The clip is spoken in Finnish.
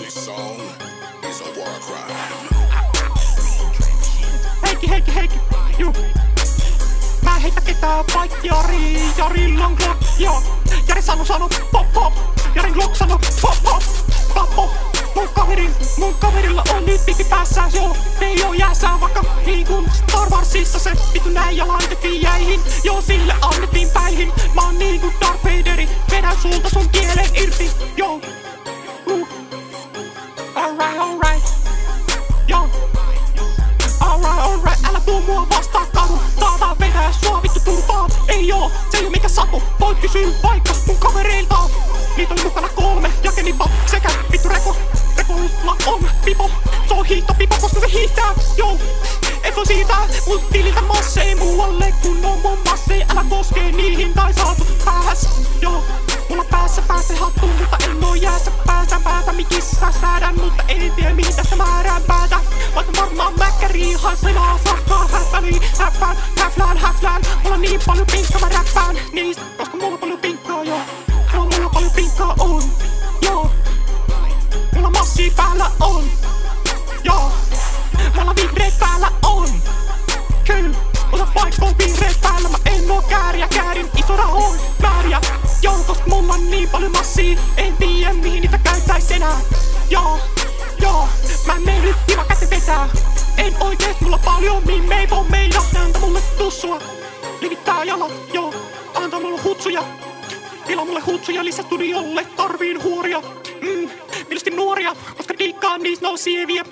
This song is a war crime. Heikki, juu. Mä en heitä ketään paikki Jarilla on Glock, joo. Jari sano pop, Jarin Glock sano pop, pappo. Mun kaverilla on nyt pipi päässä, joo. Ei oo jäässä vaikka hiikun Star Warsissa se vittu näin ja laitettiin jäihin. Joo, sille annettiin päihin. Mä oon niinku Darth Vaderi, vedän sulta sun kielen irti, joo. Alright, joo. Alright, älä tuu mua vastaan kadu. Taataan vedää sua vittu turpaan. Ei oo, se ei oo mikä sapu. Voit kysyä vaikka mun kavereilta. Niitä oli mukana 3 ja Kenipa sekä vittu Rekolla on pipo. Se on hiihtopipo, koska se hiihtää, joo. Et voi siirtää mun tililtä massei muualle kun on mun massei. Älä koskee niihin tai saatu pääs, joo. Mulla päässä hattu, mutta en oo jäässä päätä mikissä säädän, mutta en tiedä mihin tästä määrään päätä. Vaikka varmaan mäkkärii haiselaa sarkaa häflään. Mulla on niin paljon pinkkaa mä räppään niistä, koska mulla on paljon pinkkaa, joo. Mulla paljon pinkkaa on, joo. Mulla massia päällä on, joo. Mulla vihreet päällä on, kyllä. Mulla vaikka on vihreet päällä, mä en oo käärin iso rahoon määriä. Joo, koska mulla on niin paljon massia, en tiedä mihin niitä käyttäis enää. Joo, mä en mene nyt kiva kättä vetää. En oikeesti, mulla paljon mimmei pommeja. Ne antaa mulle tussua, livittää jalat, joo. Antaa mulle hutsuja, tilaa mulle hutsuja lisästudiolle, tarviin huoria. Mielestäni nuoria, koska diikkaan niistä ne on sieviä.